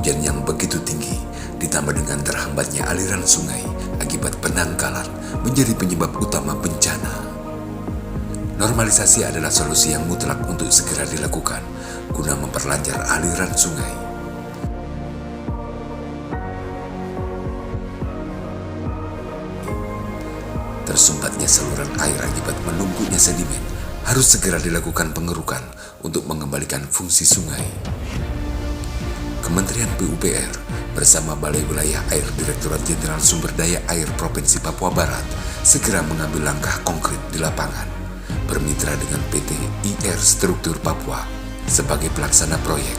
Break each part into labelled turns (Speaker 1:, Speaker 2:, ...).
Speaker 1: hujan yang begitu tinggi, ditambah dengan terhambatnya aliran sungai akibat penangkalan, menjadi penyebab utama bencana. Normalisasi adalah solusi yang mutlak untuk segera dilakukan guna memperlancar aliran sungai. Tersumbatnya saluran air akibat menumpuknya sedimen harus segera dilakukan pengerukan untuk mengembalikan fungsi sungai. Kementerian PUPR bersama Balai Wilayah Air Direktorat Jenderal Sumber Daya Air Provinsi Papua Barat segera mengambil langkah konkret di lapangan, bermitra dengan PT IR Struktur Papua sebagai pelaksana proyek.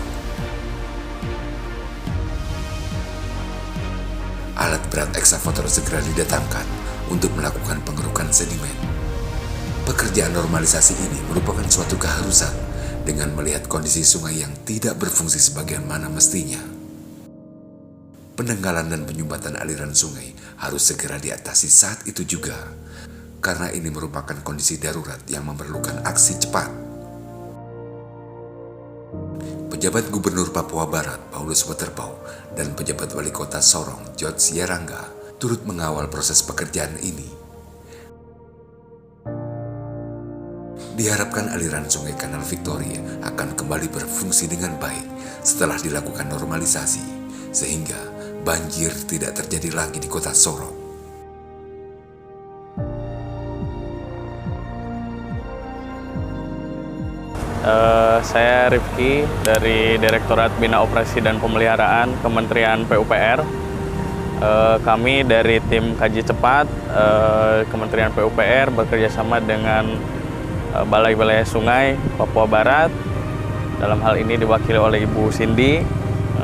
Speaker 1: Alat berat eksavator segera didatangkan untuk melakukan pengerukan sedimen. Pekerjaan normalisasi ini merupakan suatu keharusan dengan melihat kondisi sungai yang tidak berfungsi sebagaimana mestinya. Penanggalan dan penyumbatan aliran sungai harus segera diatasi saat itu juga, karena ini merupakan kondisi darurat yang memerlukan aksi cepat. Pejabat Gubernur Papua Barat, Paulus Waterpauw, dan pejabat Wali Kota Sorong, George Yarangga, turut mengawal proses pekerjaan ini. Diharapkan aliran sungai Kanal Victoria akan kembali berfungsi dengan baik setelah dilakukan normalisasi, sehingga banjir tidak terjadi lagi di Kota Sorong.
Speaker 2: Saya Rifki dari Direktorat Bina Operasi dan Pemeliharaan Kementerian PUPR. Kami dari tim kaji cepat Kementerian PUPR bekerjasama dengan Balai Wilayah Sungai Papua Barat, dalam hal ini diwakili oleh Ibu Cindy,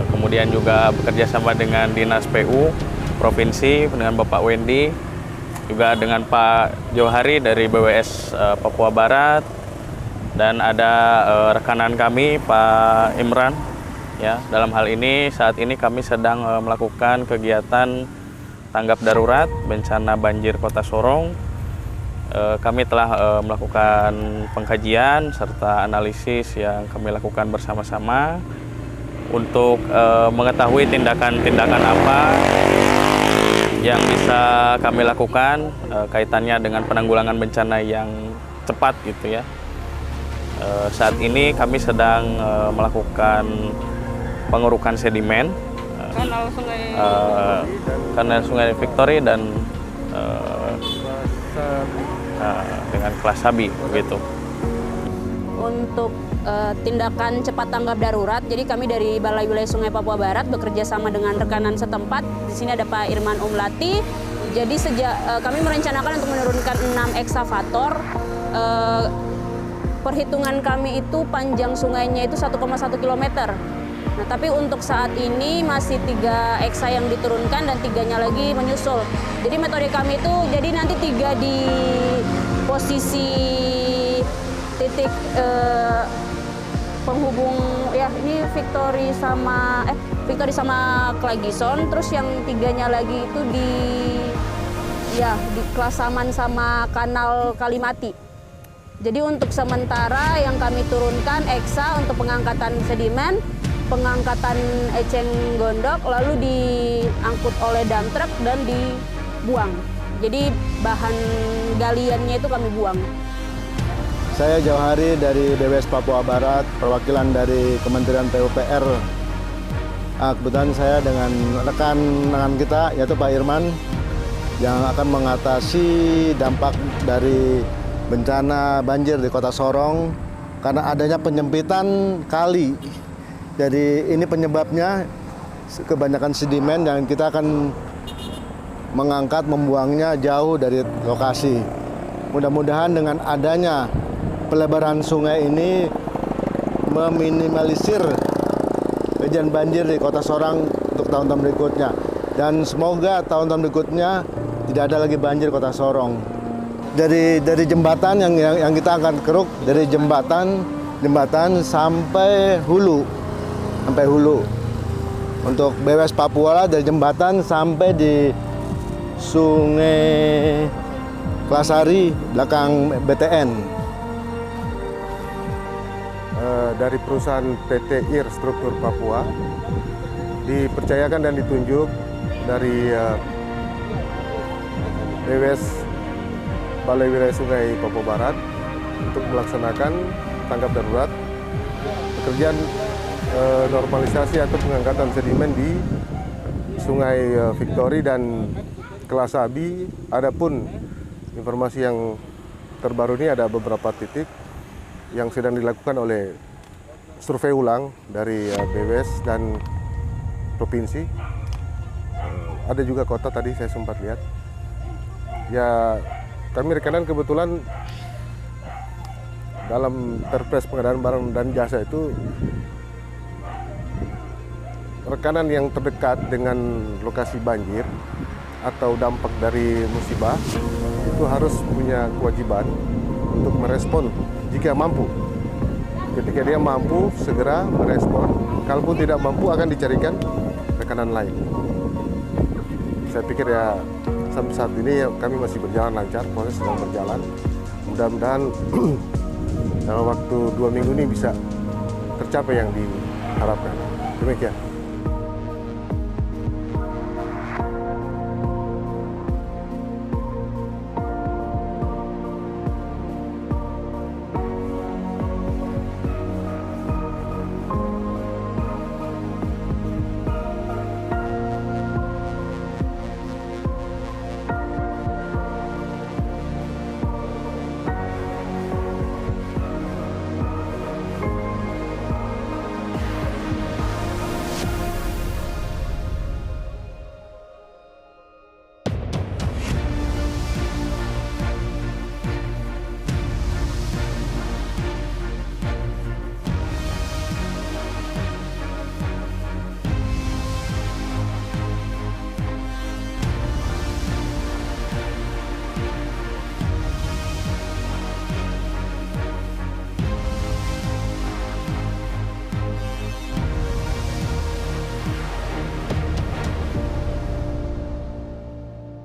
Speaker 2: kemudian juga bekerjasama dengan Dinas PU Provinsi dengan Bapak Wendy, juga dengan Pak Johari dari BWS Papua Barat, dan ada rekanan kami Pak Imran. Ya, dalam hal ini saat ini kami sedang melakukan kegiatan tanggap darurat bencana banjir Kota Sorong. Kami telah melakukan pengkajian serta analisis yang kami lakukan bersama-sama untuk mengetahui tindakan-tindakan apa yang bisa kami lakukan kaitannya dengan penanggulangan bencana yang cepat gitu ya. Saat ini kami sedang melakukan pengurukan sedimen kanal sungai Victoria dan dengan kelas Sabi begitu.
Speaker 3: Untuk tindakan cepat tanggap darurat, jadi kami dari Balai Wilayah Sungai Papua Barat bekerja sama dengan rekanan setempat. Di sini ada Pak Irman Umlati. Jadi kami merencanakan untuk menurunkan 6 eksavator. Perhitungan kami itu panjang sungainya itu 1,1 km. Nah, tapi untuk saat ini masih 3 eksa yang diturunkan dan 3-nya lagi menyusul. Jadi metode kami itu, jadi nanti 3 di posisi titik penghubung, ya ini Victory sama Klagison, terus yang 3-nya lagi itu di Klasaman sama Kanal Kalimati. Jadi untuk sementara yang kami turunkan eksa untuk pengangkatan sedimen, pengangkatan eceng gondok, lalu diangkut oleh dump truck dan dibuang. Jadi bahan galiannya itu kami buang.
Speaker 4: Saya Johari dari BWS Papua Barat, perwakilan dari Kementerian PUPR. Kebetulan saya dengan rekan kita yaitu Pak Irman yang akan mengatasi dampak dari bencana banjir di Kota Sorong karena adanya penyempitan kali. Jadi ini penyebabnya kebanyakan sedimen yang kita akan mengangkat, membuangnya jauh dari lokasi. Mudah-mudahan dengan adanya pelebaran sungai ini meminimalisir kejadian banjir di Kota Sorong untuk tahun-tahun berikutnya. Dan semoga tahun-tahun berikutnya tidak ada lagi banjir Kota Sorong. Dari jembatan yang kita akan keruk, dari jembatan sampai hulu. Untuk BWS Papua dari jembatan sampai di Sungai Klasari belakang BTN.
Speaker 5: Dari perusahaan PT IR Struktur Papua, dipercayakan dan ditunjuk dari BWS Balai Wilayah Sungai Papua Barat untuk melaksanakan tanggap darurat pekerjaan normalisasi atau pengangkatan sedimen di Sungai Victory dan Kelasabi. Adapun informasi yang terbaru ini ada beberapa titik yang sedang dilakukan oleh survei ulang dari BWS dan provinsi. Ada juga kota tadi saya sempat lihat. Ya, kami rekanan kebetulan dalam Perpres pengadaan barang dan jasa itu rekanan yang terdekat dengan lokasi banjir atau dampak dari musibah itu harus punya kewajiban untuk merespon jika mampu. Ketika dia mampu, segera merespon. Kalaupun tidak mampu, akan dicarikan rekanan lain. Saya pikir ya sampai saat ini ya, kami masih berjalan lancar, proses sedang berjalan. Mudah-mudahan dalam waktu 2 minggu ini bisa tercapai yang diharapkan. Demikian.